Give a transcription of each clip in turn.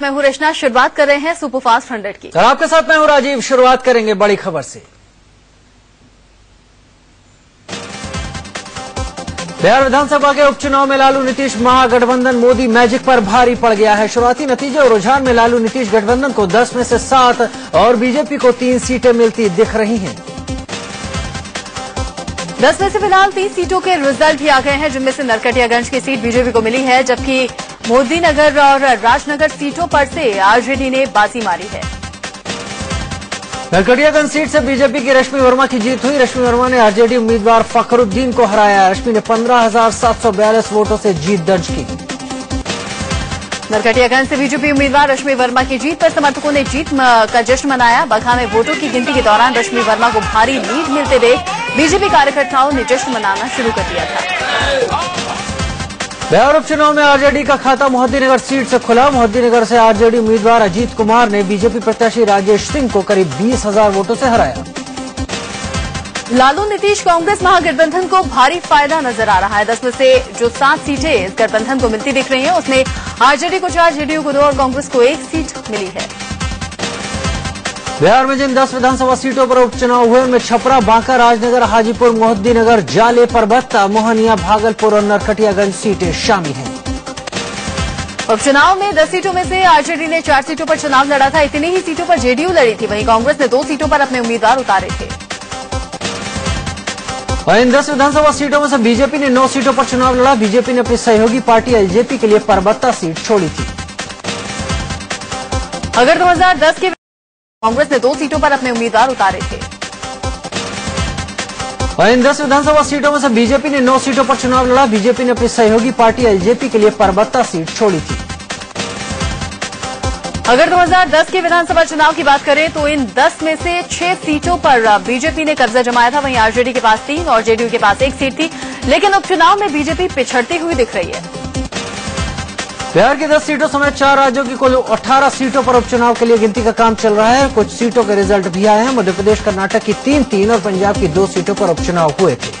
मैं हूं रचना। शुरुआत कर रहे हैं सुपरफास्ट 100 की। और आपके साथ मैं हूं राजीव। शुरुआत करेंगे बड़ी खबर से। बिहार विधानसभा के उपचुनाव में लालू नीतीश महागठबंधन मोदी मैजिक पर भारी पड़ गया है। शुरुआती नतीजे और रुझान में लालू नीतीश गठबंधन को 10 में से 7 और बीजेपी को 3 सीटें मिलती दिख रही हैं। 10 में से फिलहाल 30 सीटों के रिजल्ट भी आ गए हैं, जिनमें से नरकटियागंज की सीट बीजेपी को मिली है, जबकि मोदीनगर और राजनगर सीटों पर से आरजेडी ने बाजी मारी है। नरकटियागंज सीट से बीजेपी की रश्मि वर्मा की जीत हुई। रश्मि वर्मा ने आरजेडी उम्मीदवार फखरुद्दीन को हराया। रश्मि ने 15,742 वोटों से जीत दर्ज की। नरकटियागंज से बीजेपी उम्मीदवार रश्मि वर्मा की जीत पर समर्थकों ने जीत का जश्न मनाया। बगहा में वोटों की गिनती के दौरान रश्मि वर्मा को भारी लीड मिलते देख बीजेपी कार्यकर्ताओं ने जश्न मनाना शुरू कर दिया था। बिहार उपचुनाव में आरजेडी का खाता मोहद्दीनगर सीट से खुला। मोहद्दीनगर से आरजेडी उम्मीदवार अजीत कुमार ने बीजेपी प्रत्याशी राजेश सिंह को करीब 20,000 वोटों से हराया। लालू नीतीश कांग्रेस महागठबंधन को भारी फायदा नजर आ रहा है। 10 में से जो 7 सीटें इस गठबंधन को मिलती दिख रही हैं, उसमें आरजेडी को 4, जेडीयू को 2 और कांग्रेस को 1 सीट मिली है। बिहार में जिन 10 विधानसभा सीटों पर उपचुनाव हुए, उनमें छपरा, बांका, राजनगर, हाजीपुर, मोहद्दीनगर, जाले, परबत्ता, मोहनिया, भागलपुर और नरकटियागंज सीटें शामिल हैं। उपचुनाव में 10 सीटों में से आरजेडी ने 4 सीटों पर चुनाव लड़ा था। इतनी ही सीटों पर जेडीयू लड़ी थी। वहीं कांग्रेस ने 2 सीटों पर अपने उम्मीदवार उतारे थे। और इन 10 विधानसभा सीटों में से बीजेपी ने 9 सीटों पर चुनाव लड़ा। बीजेपी ने अपनी सहयोगी पार्टी एलजेपी के लिए परबत्ता सीट छोड़ी थी। अगर 2010 के कांग्रेस ने 2 सीटों पर अपने उम्मीदवार उतारे थे। और इन 10 विधानसभा सीटों में से बीजेपी ने 9 सीटों पर चुनाव लड़ा। बीजेपी ने अपनी सहयोगी पार्टी एलजेपी के लिए परबत्ता सीट छोड़ी थी। अगर 2010 के विधानसभा चुनाव की बात करें तो इन 10 में से 6 सीटों पर बीजेपी ने कब्जा जमाया था। वहीं आरजेडी के पास 3 और जेडीयू के पास 1 सीट थी, लेकिन उपचुनाव में बीजेपी पिछड़ती हुई दिख रही है। बिहार की 10 सीटों समेत 4 राज्यों की कुल 18 सीटों पर उपचुनाव के लिए गिनती का काम चल रहा है। कुछ सीटों के रिजल्ट भी आए हैं। मध्य प्रदेश, कर्नाटक की 3-3 और पंजाब की 2 सीटों पर उपचुनाव हुए थे।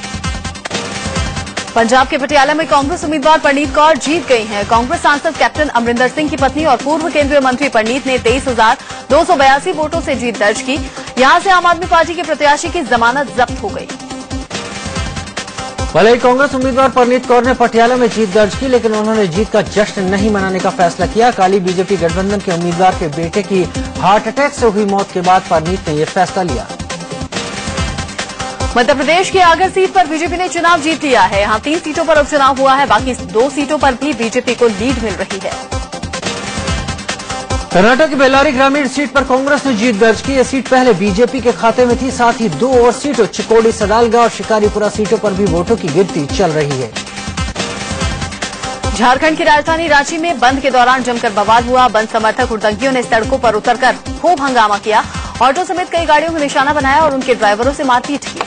पंजाब के पटियाला में कांग्रेस उम्मीदवार परनीत कौर जीत गई हैं। कांग्रेस सांसद कैप्टन अमरिंदर सिंह की पत्नी और पूर्व केंद्रीय मंत्री परनीत ने 23,282 वोटों से जीत दर्ज की। यहां से आम आदमी पार्टी के प्रत्याशी की जमानत जब्त हो गई। भले ही कांग्रेस उम्मीदवार परनीत कौर ने पटियाला में जीत दर्ज की, लेकिन उन्होंने जीत का जश्न नहीं मनाने का फैसला किया। काली बीजेपी गठबंधन के उम्मीदवार के बेटे की हार्ट अटैक से हुई मौत के बाद परनीत ने यह फैसला लिया। मध्य प्रदेश की आगर सीट पर बीजेपी ने चुनाव जीत लिया है। यहां 3 सीटों पर उपचुनाव हुआ है। बाकी 2 सीटों पर भी बीजेपी को लीड मिल रही है। कर्नाटक की बेल्लारी ग्रामीण सीट पर कांग्रेस ने जीत दर्ज की। यह सीट पहले बीजेपी के खाते में थी। साथ ही 2 और सीटों चिकोड़ी, सदालगा और शिकारीपुरा सीटों पर भी वोटों की गिनती चल रही है। झारखंड की राजधानी रांची में बंद के दौरान जमकर बवाल हुआ। बंद समर्थक हुड़दंगियों ने सड़कों पर उतरकर खूब हंगामा किया। ऑटो समेत कई गाड़ियों को निशाना बनाया और उनके ड्राइवरों से मारपीट की।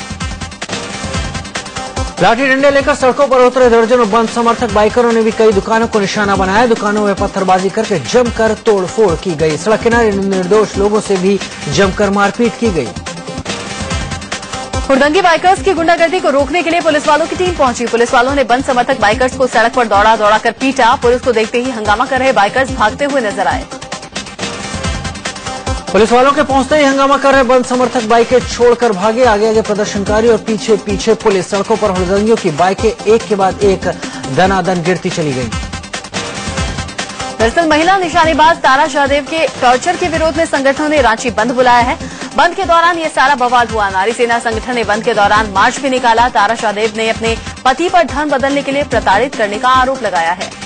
लाठी डंडे लेकर सड़कों पर उतरे दर्जनों बंद समर्थक बाइकरों ने भी कई दुकानों को निशाना बनाया। दुकानों में पत्थरबाजी करके जमकर तोड़फोड़ की गई। सड़क किनारे निर्दोष लोगों से भी जमकर मारपीट की गई। हुड़दंगी बाइकर्स की गुंडागर्दी को रोकने के लिए पुलिस वालों की टीम पहुंची। पुलिस वालों ने बंद समर्थक बाइकर्स को सड़क पर दौड़ा कर पीटा। पुलिस को देखते ही हंगामा कर रहे बाइकर्स भागते हुए नजर आए। पुलिस वालों के पहुंचते ही हंगामा कर रहे बंद समर्थक बाइकें छोड़कर भागे। आगे प्रदर्शनकारी और पीछे पुलिस। सड़कों पर हुड़दंगियों की बाइकें एक के बाद एक दनादन गिरती चली गईं। दरअसल महिला निशानेबाज तारा शाहदेव के टॉर्चर के विरोध में संगठनों ने रांची बंद बुलाया है। बंद के दौरान ये सारा बवाल हुआ। नारी सेना संगठन ने बंद के दौरान मार्च भी निकाला। तारा शाहदेव ने अपने पति पर धन बदलने के लिए प्रताड़ित करने का आरोप लगाया है।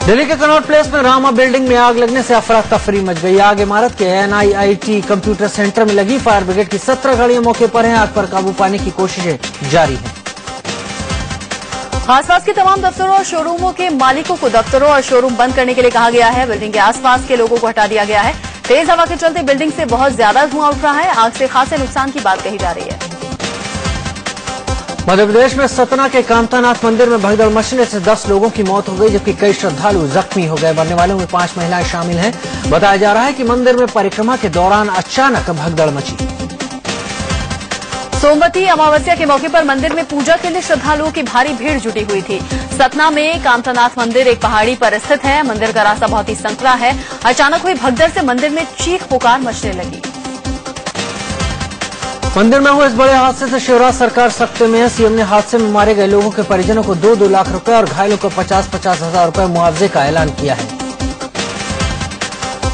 दिल्ली के कनॉट प्लेस में रामा बिल्डिंग में आग लगने से अफरा तफरी मच गई। आग इमारत के NIIT कंप्यूटर सेंटर में लगी। फायर ब्रिगेड की 17 गाड़ियां मौके पर हैं। आग पर काबू पाने की कोशिशें जारी हैं। आसपास के तमाम दफ्तरों और शोरूमों के मालिकों को दफ्तरों और शोरूम बंद करने के लिए कहा गया है। बिल्डिंग के आसपास के लोगों को हटा दिया गया है। तेज हवा के चलते बिल्डिंग से बहुत ज्यादा धुआं उठ रहा है। आग से खासे नुकसान की बात कही जा रही है। मध्य प्रदेश में सतना के कामतानाथ मंदिर में भगदड़ मचने से 10 लोगों की मौत हो गई, जबकि कई श्रद्धालु जख्मी हो गए। मरने वालों में 5 महिलाएं शामिल हैं। बताया जा रहा है कि मंदिर में परिक्रमा के दौरान अचानक भगदड़ मची। सोमवती अमावस्या के मौके पर मंदिर में पूजा के लिए श्रद्धालुओं की भारी भीड़ जुटी हुई थी। सतना में कामतानाथ मंदिर एक पहाड़ी पर स्थित है। मंदिर का रास्ता बहुत ही संकरा है। अचानक हुई भगदड़ से मंदिर में चीख पुकार मचने लगी। मंदिर में हुए इस बड़े हादसे से शिवराज सरकार सख्ते में है। सीएम ने हादसे में मारे गए लोगों के परिजनों को 2-2 लाख रुपए और घायलों को 50-50 हजार रुपए मुआवजे का ऐलान किया है।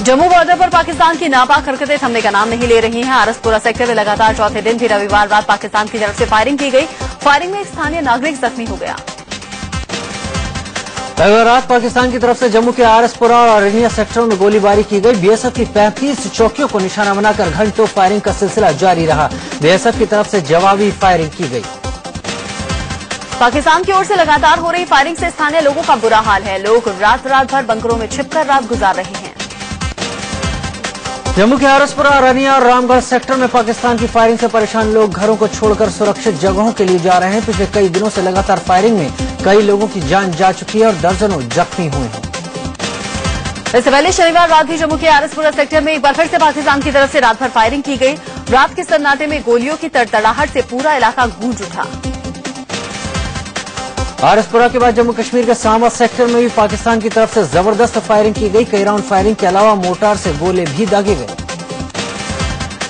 जम्मू बॉर्डर पर पाकिस्तान की नापाक हरकतें थमने का नाम नहीं ले रही हैं। आरसपुरा सेक्टर में लगातार चौथे दिन भी रविवार रात पाकिस्तान की तरफ से फायरिंग की गई। फायरिंग में एक स्थानीय नागरिक जख्मी हो गया। रविवार रात पाकिस्तान की तरफ से जम्मू के आरसपुरा और अरनिया सेक्टरों में गोलीबारी की गई। बीएसएफ की 35 चौकियों को निशाना बनाकर घंटों फायरिंग का सिलसिला जारी रहा। बीएसएफ की तरफ से जवाबी फायरिंग की गई। पाकिस्तान की ओर से लगातार हो रही फायरिंग से स्थानीय लोगों का बुरा हाल है। लोग रात भर बंकरों में छिपकर रात गुजार रहे हैं। जम्मू के आरसपुरा, अरनिया और रामगढ़ सेक्टर में पाकिस्तान की फायरिंग से परेशान लोग घरों को छोड़कर सुरक्षित जगहों के लिए जा रहे हैं। पिछले कई दिनों से लगातार फायरिंग में कई लोगों की जान जा चुकी है और दर्जनों जख्मी हुए हैं। इससे पहले शनिवार रात भी जम्मू के आरसपुरा सेक्टर में एक बार फिर से पाकिस्तान की तरफ से रात भर फायरिंग की गई। रात के सन्नाटे में गोलियों की तड़तड़ाहट से पूरा इलाका गूंज उठा। आरसपुरा के बाद जम्मू कश्मीर के सांबा सेक्टर में भी पाकिस्तान की तरफ से जबरदस्त फायरिंग की गई। कई राउंड फायरिंग के अलावा मोर्टार से गोले भी दागे गए।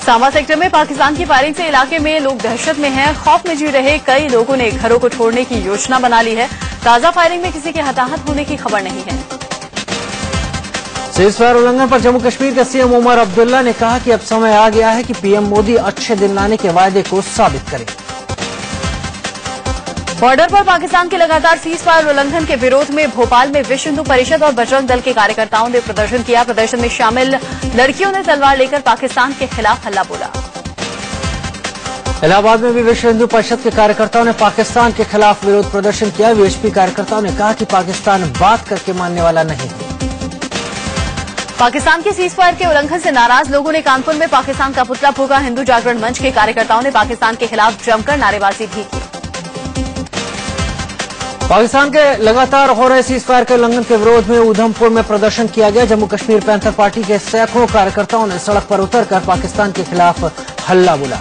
सांबा सेक्टर में पाकिस्तान की फायरिंग से इलाके में लोग दहशत में हैं। खौफ में जी रहे कई लोगों ने घरों को छोड़ने की योजना बना ली है। ताजा फायरिंग में किसी के हताहत होने की खबर नहीं है। सीजफायर उल्लंघन पर जम्मू कश्मीर के सीएम उमर अब्दुल्ला ने कहा कि अब समय आ गया है कि पीएम मोदी अच्छे दिन लाने के वायदे को साबित करें। बॉर्डर पर पाकिस्तान के लगातार सीजफायर उल्लंघन के विरोध में भोपाल में विश्व हिंदू परिषद और बजरंग दल के कार्यकर्ताओं ने प्रदर्शन किया। प्रदर्शन में शामिल लड़कियों ने तलवार लेकर पाकिस्तान के खिलाफ हल्ला बोला। इलाहाबाद में भी विश्व हिंदू परिषद के कार्यकर्ताओं ने पाकिस्तान के खिलाफ विरोध प्रदर्शन किया। वीएचपी कार्यकर्ताओं ने कहा कि पाकिस्तान बात करके मानने वाला नहीं है। पाकिस्तान के सीजफायर के उल्लंघन से नाराज लोगों ने कानपुर में पाकिस्तान का पुतला फूंका। हिंदू जागरण मंच के कार्यकर्ताओं ने पाकिस्तान के खिलाफ जमकर नारेबाजी भी की। पाकिस्तान के लगातार हो रहे सीजफायर के उल्लंघन के विरोध में उधमपुर में प्रदर्शन किया गया। जम्मू कश्मीर पैंथर पार्टी के सैकड़ों कार्यकर्ताओं ने सड़क पर उतरकर पाकिस्तान के खिलाफ हल्ला बोला।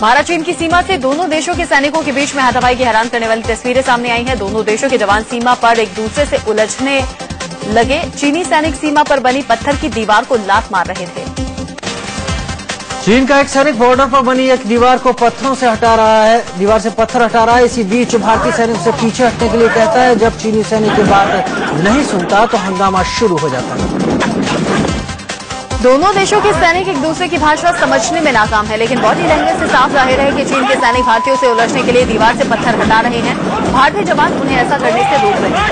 भारत चीन की सीमा से दोनों देशों के सैनिकों के बीच में हाथापाई की हैरान करने वाली तस्वीरें सामने आई हैं। दोनों देशों के जवान सीमा पर एक दूसरे से उलझने लगे। चीनी सैनिक सीमा पर बनी पत्थर की दीवार को लात मार रहे थे। चीन का एक सैनिक बॉर्डर पर बनी एक दीवार को पत्थरों से हटा रहा है, दीवार से पत्थर हटा रहा है। इसी बीच भारतीय सैनिक से पीछे हटने के लिए कहता है। जब चीनी सैनिक की बात नहीं सुनता तो हंगामा शुरू हो जाता है। दोनों देशों के सैनिक एक दूसरे की भाषा समझने में नाकाम है, लेकिन बॉडी लैंग्वेज से साफ जाहिर है कि चीन के सैनिक भारतीयों से उलझने के लिए दीवार से पत्थर हटा रहे हैं। भारतीय जवान उन्हें ऐसा करने से रोक रहे हैं।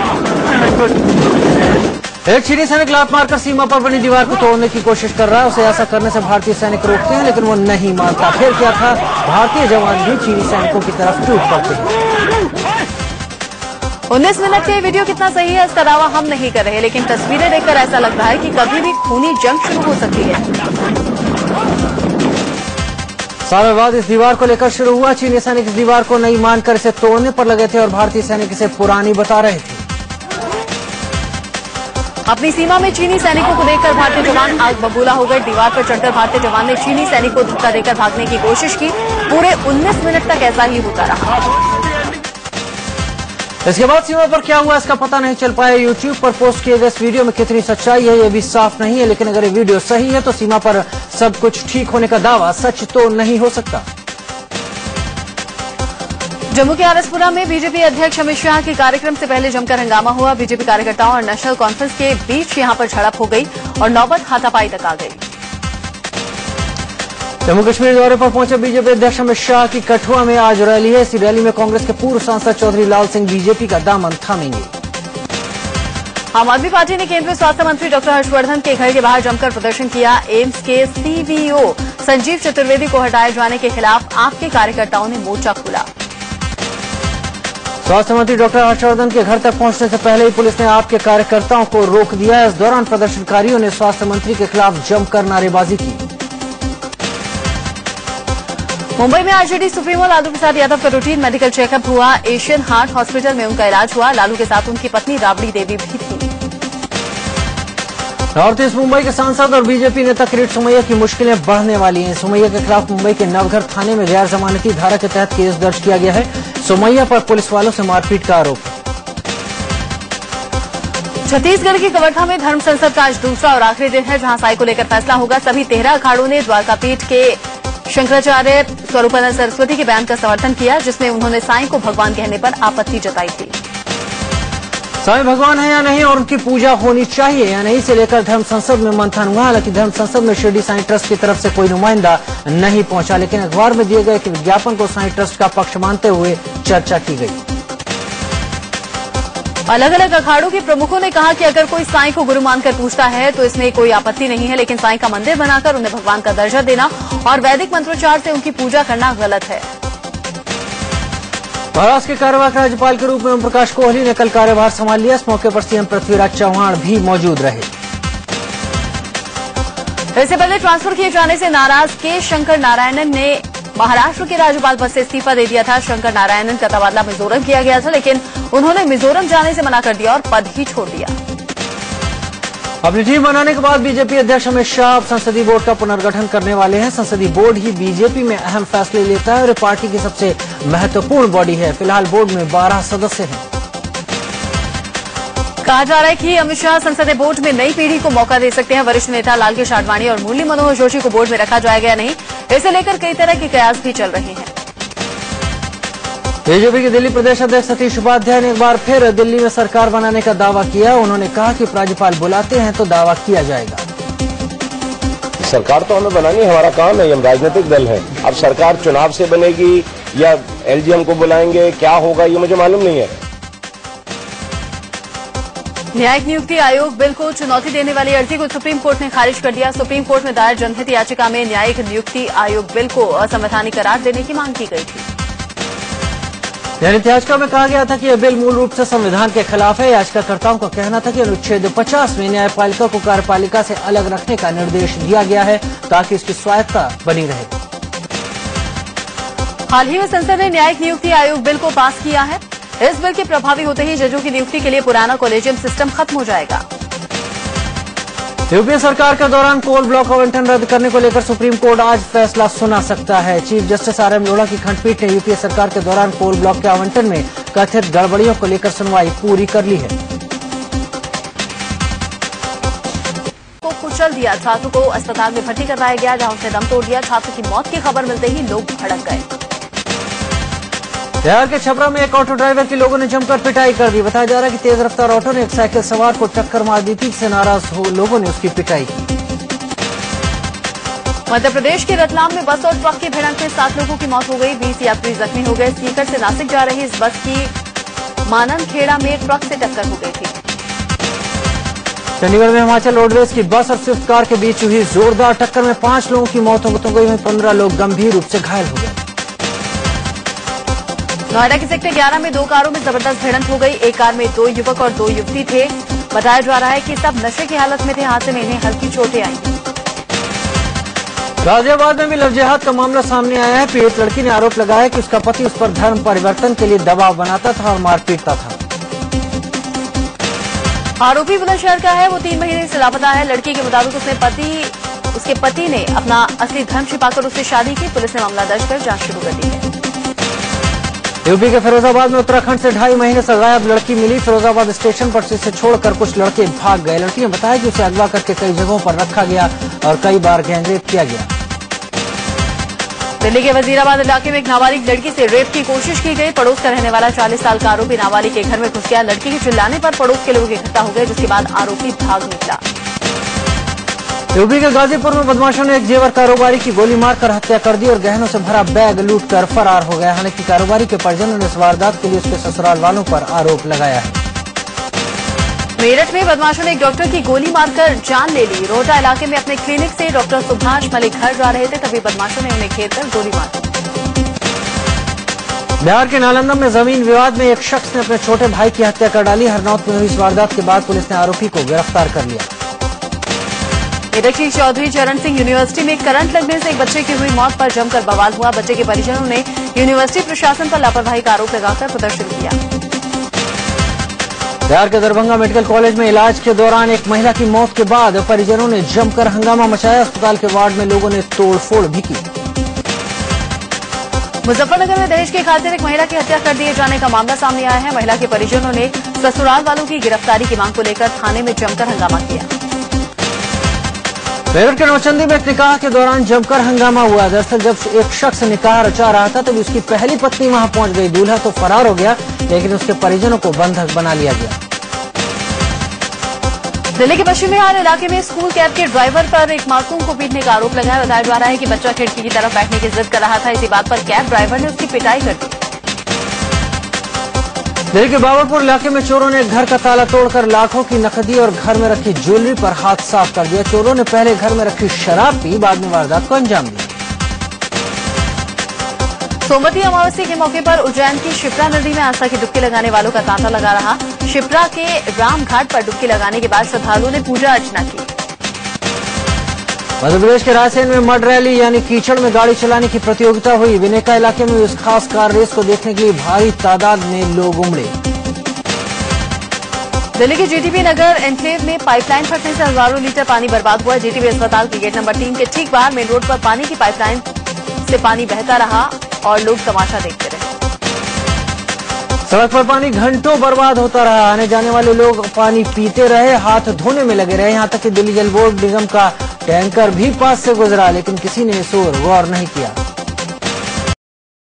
एक चीनी सैनिक लात मारकर सीमा पर बनी दीवार को तोड़ने की कोशिश कर रहा है। उसे ऐसा करने से भारतीय सैनिक रोकते हैं, लेकिन वो नहीं मानता। फिर क्या था, भारतीय जवान भी चीनी सैनिकों की तरफ टूट पड़ते हैं। 19 मिनट का ये वीडियो कितना सही है इसका दावा हम नहीं कर रहे, लेकिन तस्वीरें देखकर ऐसा लग रहा है कि कभी भी खूनी जंग शुरू हो सकती है। साल विवाद इस दीवार को लेकर शुरू हुआ। चीनी सैनिक इस दीवार को नहीं मानकर इसे तोड़ने पर लगे थे और भारतीय सैनिक इसे पुरानी बता रहे थे। अपनी सीमा में चीनी सैनिकों को देखकर भारतीय जवान आग बबूला हो गए। दीवार पर चढ़कर भारतीय जवान ने चीनी सैनिक को धक्का देकर भागने की कोशिश की। पूरे 19 मिनट तक ऐसा ही होता रहा। इसके बाद सीमा पर क्या हुआ इसका पता नहीं चल पाया। यूट्यूब पर पोस्ट किए गए इस वीडियो में कितनी सच्चाई है ये भी साफ नहीं है, लेकिन अगर ये वीडियो सही है तो सीमा पर सब कुछ ठीक होने का दावा सच तो नहीं हो सकता। जम्मू के आरसपुरा में बीजेपी अध्यक्ष अमित शाह के कार्यक्रम से पहले जमकर हंगामा हुआ। बीजेपी कार्यकर्ताओं और नेशनल कॉन्फ्रेंस के बीच यहां पर झड़प हो गई और नौबत हाथापाई तक आ गई। जम्मू कश्मीर दौरे पर पहुंचे बीजेपी अध्यक्ष अमित शाह की कठुआ में आज रैली है। इसी रैली में कांग्रेस के पूर्व सांसद चौधरी लाल सिंह बीजेपी का दामन थामेंगे। आम आदमी पार्टी ने केंद्रीय स्वास्थ्य मंत्री डॉक्टर हर्षवर्धन के घर के बाहर जमकर प्रदर्शन किया। एम्स के सीवीओ संजीव चतुर्वेदी को हटाए जाने के खिलाफ आपके कार्यकर्ताओं ने मोर्चा खोला। स्वास्थ्य मंत्री डॉक्टर हर्षवर्धन के घर तक पहुंचने से पहले ही पुलिस ने आपके कार्यकर्ताओं को रोक दिया। इस दौरान प्रदर्शनकारियों ने स्वास्थ्य मंत्री के खिलाफ जमकर नारेबाजी की। मुंबई में आरजेडी सुप्रीमो लालू प्रसाद यादव का रूटीन मेडिकल चेकअप हुआ। एशियन हार्ट हॉस्पिटल में उनका इलाज हुआ। लालू के साथ उनकी पत्नी राबड़ी देवी भी थी। नॉर्थ ईस्ट मुंबई के सांसद और बीजेपी नेता किरीट सोमैया की मुश्किलें बढ़ने वाली हैं। सोमैया के खिलाफ मुंबई के नवघर थाने में गैर जमानती धारा के तहत केस दर्ज किया गया है। सोमैया पर पुलिस वालों से मारपीट का आरोप है। छत्तीसगढ़ के कवर्धा में धर्म संसद का आज दूसरा और आखिरी दिन है, जहां साई को लेकर फैसला होगा। सभी 13 अखाड़ों ने द्वारकापीठ के शंकराचार्य स्वरूपानंद सरस्वती के बयान का समर्थन किया, जिसमें उन्होंने साई को भगवान कहने पर आपत्ति जताई थी। साईं भगवान है या नहीं और उनकी पूजा होनी चाहिए या नहीं से लेकर धर्म संसद में मंथन हुआ। हालांकि धर्म संसद में शिरडी साईं ट्रस्ट की तरफ से कोई नुमाइंदा नहीं पहुंचा, लेकिन अखबार में दिए गए एक विज्ञापन को साईं ट्रस्ट का पक्ष मानते हुए चर्चा की गई। अलग अलग अखाड़ों के प्रमुखों ने कहा कि अगर कोई साईं को गुरु मानकर पूछता है तो इसमें कोई आपत्ति नहीं है, लेकिन साईं का मंदिर बनाकर उन्हें भगवान का दर्जा देना और वैदिक मंत्रोच्चार से उनकी पूजा करना गलत है। महाराष्ट्र के कार्यवाहक राज्यपाल के रूप में ओम प्रकाश कोहली ने कल कार्यभार संभाल लिया। इस मौके पर सीएम पृथ्वीराज चौहान भी मौजूद रहे। इससे पहले ट्रांसफर किए जाने से नाराज के शंकर नारायणन ने महाराष्ट्र के राज्यपाल पद से इस्तीफा दे दिया था। शंकर नारायणन का तबादला मिजोरम किया गया था, लेकिन उन्होंने मिजोरम जाने से मना कर दिया और पद ही छोड़ दिया। अपनी टीम बनाने के बाद बीजेपी अध्यक्ष अमित शाह अब संसदीय बोर्ड का पुनर्गठन करने वाले हैं। संसदीय बोर्ड ही बीजेपी में अहम फैसले लेता है और पार्टी की सबसे महत्वपूर्ण बॉडी है। फिलहाल बोर्ड में 12 सदस्य हैं। कहा जा रहा है कि अमित शाह संसदीय बोर्ड में नई पीढ़ी को मौका दे सकते हैं। वरिष्ठ नेता लालकृष्ण आडवाणी और मुरली मनोहर जोशी को बोर्ड में रखा जाएगा या नहीं, इसे लेकर कई तरह के कयास भी चल रहे हैं। बीजेपी के दिल्ली प्रदेश अध्यक्ष सतीश उपाध्याय ने एक बार फिर दिल्ली में सरकार बनाने का दावा किया। उन्होंने कहा कि राज्यपाल बुलाते हैं तो दावा किया जाएगा। सरकार तो हमें बनानी, हमारा काम है, हम राजनीतिक दल हैं। अब सरकार चुनाव से बनेगी या एलजीएम को बुलाएंगे, क्या होगा ये मुझे मालूम नहीं है। न्यायिक नियुक्ति आयोग बिल को चुनौती देने वाली अर्जी को सुप्रीम कोर्ट ने खारिज कर दिया। सुप्रीम कोर्ट में दायर जनहित याचिका में न्यायिक नियुक्ति आयोग बिल को असंवैधानिक करार देने की मांग की गई थी। न्यायिक याचिका में कहा गया था कि यह बिल मूल रूप से संविधान के खिलाफ है। याचिकाकर्ताओं का कहना था कि अनुच्छेद 50 में न्यायपालिका को कार्यपालिका से अलग रखने का निर्देश दिया गया है ताकि उसकी स्वायत्तता बनी रहे। हाल ही में संसद ने न्यायिक नियुक्ति आयोग बिल को पास किया है। इस बिल के प्रभावी होते ही जजों की नियुक्ति के लिए पुराना कॉलेजियम सिस्टम खत्म हो जाएगा। यूपीए सरकार के दौरान कोल ब्लॉक आवंटन रद्द करने को लेकर सुप्रीम कोर्ट आज फैसला सुना सकता है। Chief justice R M Lodha की खंडपीठ ने यूपीए सरकार के दौरान कोल ब्लॉक के आवंटन में कथित गड़बड़ियों को लेकर सुनवाई पूरी कर ली है। को कुचल दिया, छात्र को अस्पताल में भर्ती करवाया गया, जहां उसने दम तोड़ दिया। छात्र की मौत की खबर मिलते ही लोग भड़क गए। बिहार के छपरा में एक ऑटो ड्राइवर की लोगों ने जमकर पिटाई कर दी। बताया जा रहा है कि तेज रफ्तार ऑटो ने एक साइकिल सवार को टक्कर मार दी थी, जिससे नाराज हो लोगों ने उसकी पिटाई की। मध्य प्रदेश के रतलाम में बस और ट्रक की भिड़ंत में 7 लोगों की मौत हो गई, 20 यात्री जख्मी हो गए। सीकर से नासिक जा रही इस बस की माननखेड़ा में ट्रक से टक्कर हो गई थी। चंडीगढ़ में हिमाचल रोडवेज की बस और स्विफ्ट कार के बीच हुई जोरदार टक्कर में 5 लोगों की मौत हो गई, 15 लोग गंभीर रूप से घायल हो गए। नोएडा के सेक्टर 11 में 2 कारों में जबरदस्त भिड़ंत हो गई। एक कार में 2 युवक और 2 युवती थे। बताया जा रहा है कि सब नशे की हालत में थे। हादसे में इन्हें हल्की चोटें आई। गाजियाबाद में भी लव जिहाद का मामला सामने आया है। पीड़ित लड़की ने आरोप लगाया कि उसका पति उस पर धर्म परिवर्तन के लिए दबाव बनाता था और मार पीटता था। आरोपी बुलंदशहर का है, वो 3 महीने से लापता है। लड़की के मुताबिक उसके पति ने अपना असली धर्म छिपाकर उससे शादी की। पुलिस ने मामला दर्ज कर जांच शुरू कर दी है। यूपी के फिरोजाबाद में उत्तराखंड से 2.5 महीने से गायब लड़की मिली। फिरोजाबाद स्टेशन पर से छोड़कर कुछ लड़के भाग गए। लड़की ने बताया कि उसे अगवा करके कई जगहों पर रखा गया और कई बार गैंगरेप किया गया। दिल्ली के वजीराबाद इलाके में एक नाबालिग लड़की से रेप की कोशिश की गई। पड़ोस का रहने वाला 40 साल का आरोपी नाबालिग के घर में घुस गया। लड़की के चिल्लाने पर पड़ोस के लोग इकट्ठा हो गए, जिसके बाद आरोपी भाग निकला। यूपी के गाजीपुर में बदमाशों ने एक जेवर कारोबारी की गोली मारकर हत्या कर दी और गहनों से भरा बैग लूटकर फरार हो गया। हालांकि कारोबारी के परिजनों ने इस वारदात के लिए उसके ससुराल वालों पर आरोप लगाया है। मेरठ में बदमाशों ने एक डॉक्टर की गोली मारकर जान ले ली। रोहटा इलाके में अपने क्लिनिक से डॉक्टर सुभाष मलिक घर जा रहे थे, तभी बदमाशों ने उन्हें घेर कर गोली मार दी। बिहार के नालंदा में जमीन विवाद में एक शख्स ने अपने छोटे भाई की हत्या कर डाली। हरनौत में हुई इस वारदात के बाद पुलिस ने आरोपी को गिरफ्तार कर लिया। मेरठ की चौधरी चरण सिंह यूनिवर्सिटी में करंट लगने से एक बच्चे की हुई मौत पर जमकर बवाल हुआ। बच्चे के परिजनों ने यूनिवर्सिटी प्रशासन पर लापरवाही का आरोप लगाकर प्रदर्शन किया। बिहार के दरभंगा मेडिकल कॉलेज में इलाज के दौरान एक महिला की मौत के बाद परिजनों ने जमकर हंगामा मचाया। अस्पताल के वार्ड में लोगों ने तोड़फोड़ भी की। मुजफ्फरनगर में दहेज की खातिर एक महिला की हत्या कर दिए जाने का मामला सामने आया है। महिला के परिजनों ने ससुराल वालों की गिरफ्तारी की मांग को लेकर थाने में जमकर हंगामा किया। मेरठ के नौचंदी में एक निकाह के दौरान जमकर हंगामा हुआ। दरअसल जब एक शख्स निकाह रचा रहा था तब उसकी पहली पत्नी वहां पहुंच गई। दूल्हा तो फरार हो गया, लेकिन उसके परिजनों को बंधक बना लिया गया। दिल्ली के पश्चिमी हाल इलाके में स्कूल कैब के ड्राइवर पर एक मासूम को पीटने का आरोप लगाया। बताया जा रहा है कि बच्चा खिड़की की तरफ बैठने की जिद कर रहा था। इसी बात पर कैब ड्राइवर ने उसकी पिटाई कर दी। दिल्ली के बाबरपुर इलाके में चोरों ने घर का ताला तोड़कर लाखों की नकदी और घर में रखी ज्वेलरी पर हाथ साफ कर दिया। चोरों ने पहले घर में रखी शराब पी, बाद में वारदात को अंजाम दिया। सोमवती अमावस्या के मौके पर उज्जैन की शिप्रा नदी में आस्था की डुबकी लगाने वालों का तांता लगा रहा। शिप्रा के राम घाट पर डुबकी लगाने के बाद श्रद्धालुओं ने पूजा अर्चना की। मध्य प्रदेश के रायसेन में मड रैली यानी कीचड़ में गाड़ी चलाने की प्रतियोगिता हुई। विनेका इलाके में इस खास कार रेस को देखने के लिए भारी तादाद में लोग उमड़े। दिल्ली के जीटीबी नगर एनक्लेव में पाइपलाइन फटने से हजारों लीटर पानी बर्बाद हुआ। जीटीबी अस्पताल के गेट नंबर 3 के ठीक बाहर मेन रोड पर पानी की पाइपलाइन से पानी बहता रहा और लोग तमाशा देखते रहे। सड़क पर पानी घंटों बर्बाद होता रहा। आने जाने वाले लोग पानी पीते रहे, हाथ धोने में लगे रहे। यहां तक कि दिल्ली जल बोर्ड निगम का टैंकर भी पास से गुजरा, लेकिन किसी ने इस ओर गौर नहीं किया।